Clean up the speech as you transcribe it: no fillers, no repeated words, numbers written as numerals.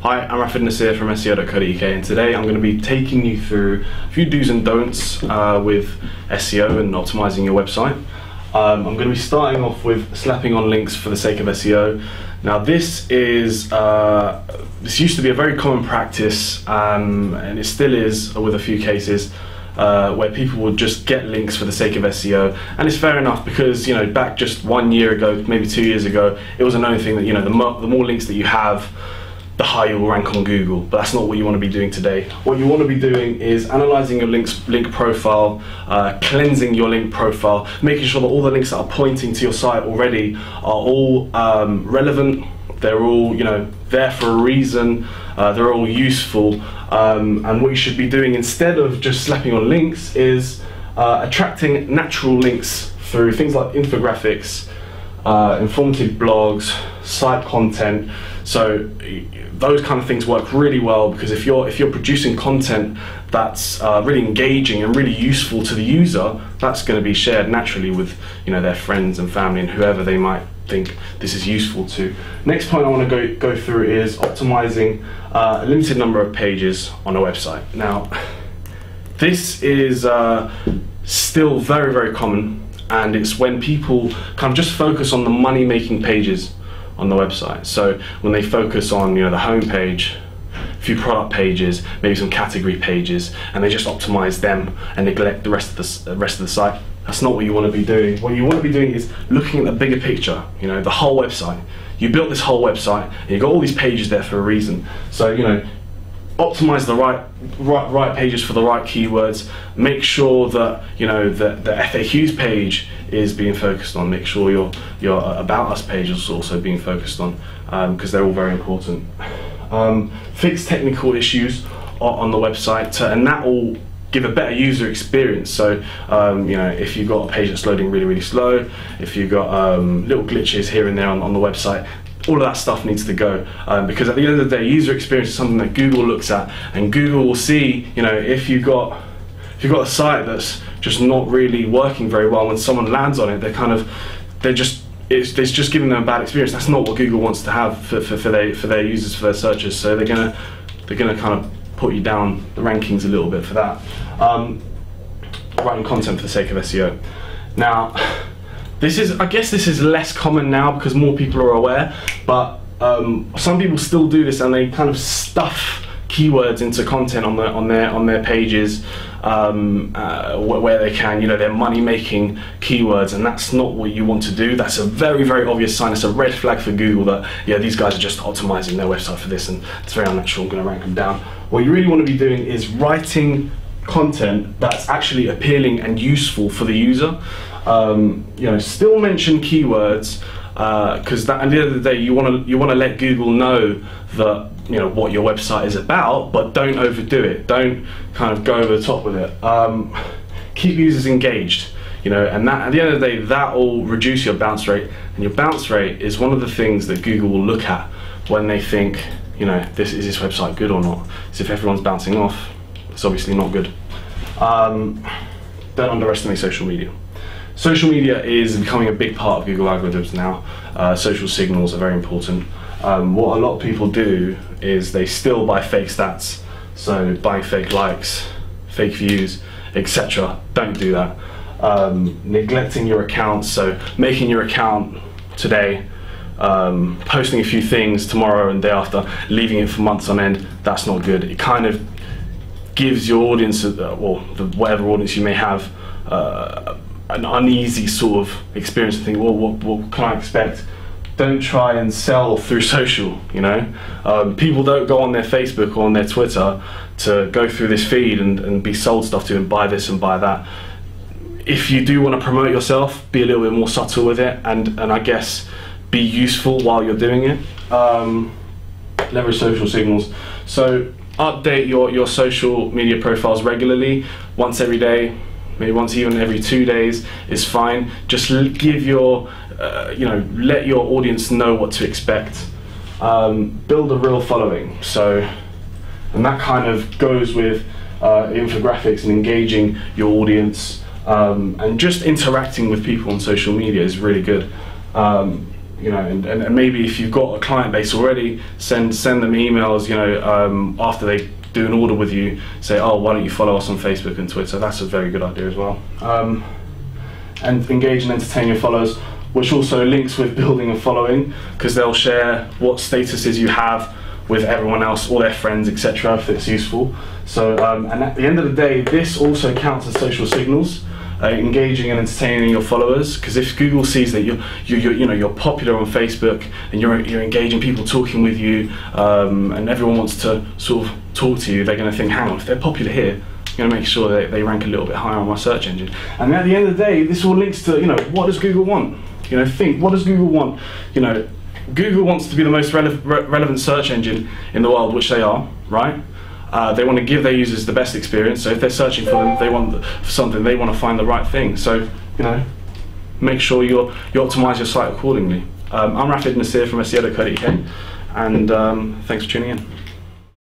Hi, I'm Nasir from SEO.co.uk, and today I'm going to be taking you through a few do's and don'ts with SEO and optimizing your website. I'm going to be starting off with slapping on links for the sake of SEO. Now this used to be a very common practice, and it still is with a few cases, where people would just get links for the sake of SEO, and it's fair enough because, you know, back just 1 year ago, maybe 2 years ago, it was a known thing that, you know, the more links that you have, the higher you will rank on Google. But that's not what you want to be doing today. What you want to be doing is analyzing your link profile, cleansing your link profile, making sure that all the links that are pointing to your site already are all relevant. They're all, you know, there for a reason. They're all useful. And what you should be doing instead of just slapping on links is attracting natural links through things like infographics, informative blogs, site content. So those kind of things work really well, because if you're producing content that's really engaging and really useful to the user, that's going to be shared naturally with, you know, their friends and family and whoever they might think this is useful to. Next point I want to go through is optimizing a limited number of pages on a website. Now this is still very, very common, and it's when people kind of just focus on the money-making pages on the website. So when they focus on, you know, the home page, a few product pages, maybe some category pages, and they just optimize them and neglect the rest of the site. That's not what you want to be doing. What you want to be doing is looking at the bigger picture, you know, the whole website. You built this whole website and you've got all these pages there for a reason. So, you know, optimize the right pages for the right keywords. Make sure that, you know, the FAQs page is being focused on. Make sure your About Us page is also being focused on, because they're all very important. Fix technical issues on the website, and that will give a better user experience. So, you know, if you've got a page that's loading really, really slow, if you've got little glitches here and there on the website, all of that stuff needs to go, because at the end of the day, user experience is something that Google looks at, and Google will see, you know, if you've got a site that's just not really working very well, when someone lands on it, it's just giving them a bad experience. That's not what Google wants to have for their users, for their searchers. So they're gonna kind of put you down the rankings a little bit for that. Writing content for the sake of SEO. Now, I guess this is less common now because more people are aware, but some people still do this, and they kind of stuff keywords into content on their pages, where they can, you know, they're money-making keywords, and that's not what you want to do. That's a very, very obvious sign. It's a red flag for Google that, yeah, these guys are just optimizing their website for this, and it's very unnatural. I'm going to rank them down. What you really want to be doing is writing content that's actually appealing and useful for the user. You know, still mention keywords, because at the end of the day, you want to let Google know that, you know, what your website is about, but don't overdo it. Don't kind of go over the top with it. Keep users engaged, you know, and that, at the end of the day, that will reduce your bounce rate. And your bounce rate is one of the things that Google will look at when they think, you know, is this website good or not? So if everyone's bouncing off, it's obviously not good. Don't underestimate social media. Social media is becoming a big part of Google algorithms now. Social signals are very important. What a lot of people do is they still buy fake stats, so buying fake likes, fake views, etc. Don't do that. Neglecting your accounts, so making your account today, posting a few things tomorrow and the day after, leaving it for months on end, that's not good. It kind of gives your audience, well, whatever audience you may have, an uneasy sort of experience to think, well, what can I expect? Don't try and sell through social, you know. People don't go on their Facebook or on their Twitter to go through this feed and be sold stuff to and buy this and buy that. If you do want to promote yourself, be a little bit more subtle with it, and I guess be useful while you're doing it. Leverage social signals. So update your social media profiles regularly, once every day, maybe once even every 2 days is fine. Just give your, you know, let your audience know what to expect. Build a real following. So, and that kind of goes with infographics and engaging your audience, and just interacting with people on social media is really good. you know, and maybe if you've got a client base already, send them emails, you know, after they do an order with you, say, oh, why don't you follow us on Facebook and Twitter. That's a very good idea as well. And engage and entertain your followers, which also links with building a following, because they'll share what statuses you have with everyone else, all their friends, etc., if it's useful. So, and at the end of the day, this also counts as social signals. Engaging and entertaining your followers, because if Google sees that you're popular on Facebook and you're engaging, people talking with you, and everyone wants to sort of talk to you, they're going to think, hang on, if they're popular here, I'm going to make sure that they rank a little bit higher on my search engine. And at the end of the day, this all links to, you know, what does Google want? You know, think, what does Google want? You know, Google wants to be the most relevant search engine in the world, which they are, right? They want to give their users the best experience, so if they're searching for them, they want something, they want to find the right thing. So, you know, make sure you optimize your site accordingly. I'm Rafid Nasir from SEO.co.uk, and thanks for tuning in.